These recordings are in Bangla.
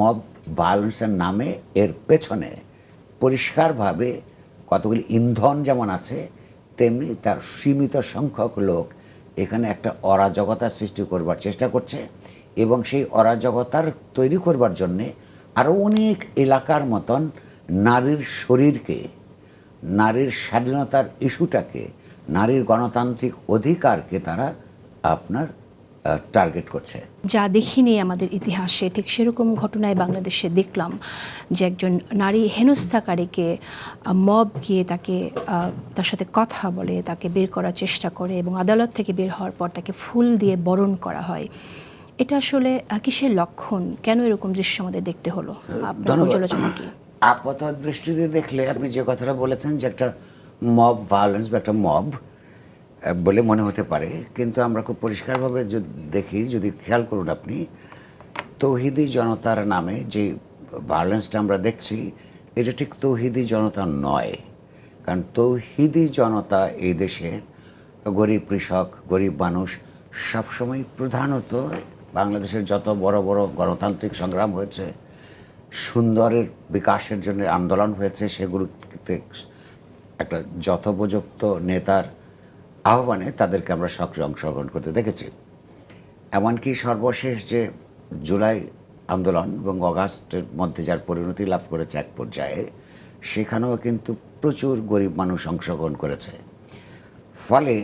মব ভায়োলেন্সের নামে এর পেছনে পরিষ্কারভাবে কতগুলি ইন্ধন যেমন আছে, তেমনি তার সীমিত সংখ্যক লোক এখানে একটা অরাজকতা সৃষ্টি করবার চেষ্টা করছে এবং সেই অরাজকতার তৈরি করবার জন্যে আরও অনেক এলাকার মতন নারীর শরীরকে, নারীর স্বাধীনতার ইস্যুটাকে, নারীর গণতান্ত্রিক অধিকারকে তারা আপনার টার্গেট করছে। যা দেখিনি আমাদের ইতিহাসে, ঠিক সেরকম ঘটনায় বাংলাদেশে দেখলাম যে একজন নারী হেনস্থাকারীকে মব গিয়ে তাকে তার সাথে কথা বলে, তাকে বের করার চেষ্টা করে এবং আদালত থেকে বের হওয়ার পর তাকে ফুল দিয়ে বরণ করা হয়। এটা আসলে কিসের লক্ষণ? কেন এরকম দৃশ্য আমাদের দেখতে হলো? আপনার পর্যালোচনা কি? আপাত দৃষ্টিতে দেখলে আপনি যে কথাটা বলেছেন যে একটা মব ভায়োলেন্স বা একটা মব বলে মনে হতে পারে, কিন্তু আমরা খুব পরিষ্কারভাবে দেখি, যদি খেয়াল করুন আপনি, তৌহিদি জনতার নামে যে ভায়োলেন্সটা আমরা দেখছি এটা ঠিক তৌহিদি জনতা নয়। কারণ তৌহিদি জনতা এই দেশের গরিব কৃষক, গরিব মানুষ সবসময়, প্রধানত বাংলাদেশের যত বড় বড় গণতান্ত্রিক সংগ্রাম হয়েছে, সুন্দরের বিকাশের জন্য আন্দোলন হয়েছে, সেগুলোতে একটা যথোপযুক্ত নেতার আহ্বানে তাদেরকে আমরা সক্রিয় অংশগ্রহণ করতে দেখেছি। এমনকি সর্বশেষ যে জুলাই আন্দোলন এবং অগাস্টের মধ্যে যার পরিণতি লাভ করেছে এক পর্যায়ে, সেখানেও কিন্তু প্রচুর গরিব মানুষ অংশগ্রহণ করেছে। ফলে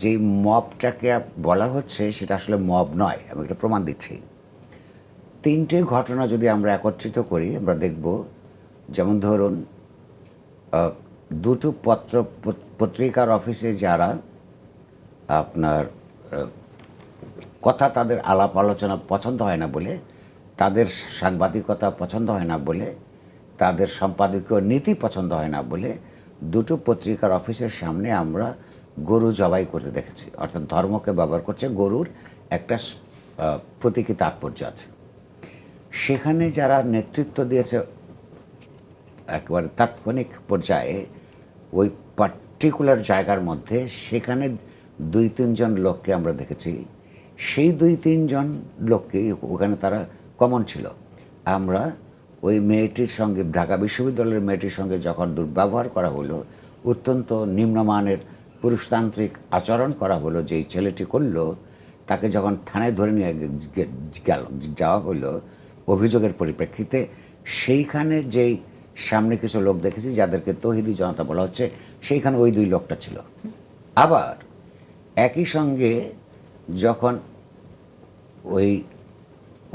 যেই মবটাকে বলা হচ্ছে সেটা আসলে মব নয়। আমি একটা প্রমাণ দিচ্ছি। তিনটে ঘটনা যদি আমরা একত্রিত করি আমরা দেখব, যেমন ধরুন দুটো পত্রিকার অফিসে যারা আপনার কথা, তাদের আলাপ আলোচনা পছন্দ হয় না বলে, তাদের সাংবাদিকতা পছন্দ হয় না বলে, তাদের সম্পাদকীয় নীতি পছন্দ হয় না বলে দুটো পত্রিকার অফিসের সামনে আমরা গরু জবাই করতে দেখেছি। অর্থাৎ ধর্মকে ব্যবহার করছে, গরুর একটা প্রতীকী তাৎপর্য আছে। সেখানে যারা নেতৃত্ব দিয়েছে একেবারে তাৎক্ষণিক পর্যায়ে ওই পার্টিকুলার জায়গার মধ্যে, সেখানে 2-3 জন লোককে আমরা দেখেছি। সেই 2-3 জন লোককে ওখানে তারা কমন ছিল। আমরা ওই মেয়েটির সঙ্গে, ঢাকা বিশ্ববিদ্যালয়ের মেয়েটির সঙ্গে যখন দুর্ব্যবহার করা হলো, অত্যন্ত নিম্নমানের পুরুষতান্ত্রিক আচরণ করা হলো, যেই ছেলেটি করলো, তাকে যখন থানায় ধরে নিয়ে যাওয়া হলো অভিযোগের পরিপ্রেক্ষিতে, সেইখানে যেই সামনে কিছু লোক দেখেছি যাদেরকে তৌহিদি জনতা বলা হচ্ছে, সেইখানে ওই 2 লোকটা ছিল। আবার একই সঙ্গে যখন ওই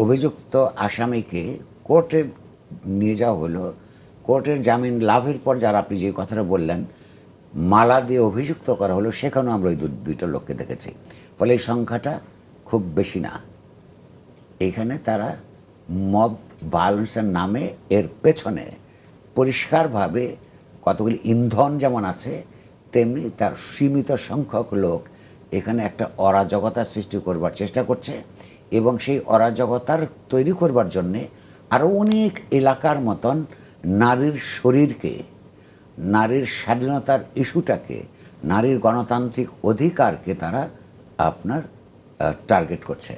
অভিযুক্ত আসামিকে কোর্টে নিয়ে যাওয়া হলো, কোর্টের জামিন লাভের পর যারা, আপনি যে কথাটা বললেন, মালা দিয়ে অভিযুক্ত করা হলো, সেখানেও আমরা ওই 2টা লোককে দেখেছি। ফলে এই সংখ্যাটা খুব বেশি না। এইখানে তারা মব ভায়োলেন্সের নামে এর পেছনে পরিষ্কারভাবে কতগুলি ইন্ধন যেমন আছে, তেমনি তার সীমিত সংখ্যক লোক এখানে একটা অরাজকতা সৃষ্টি করবার চেষ্টা করছে এবং সেই অরাজকতার তৈরি করবার জন্যে আরও অনেক এলাকার মতন নারীর শরীরকে, নারীর স্বাধীনতার ইস্যুটাকে, নারীর গণতান্ত্রিক অধিকারকে তারা আপনার টার্গেট করছে।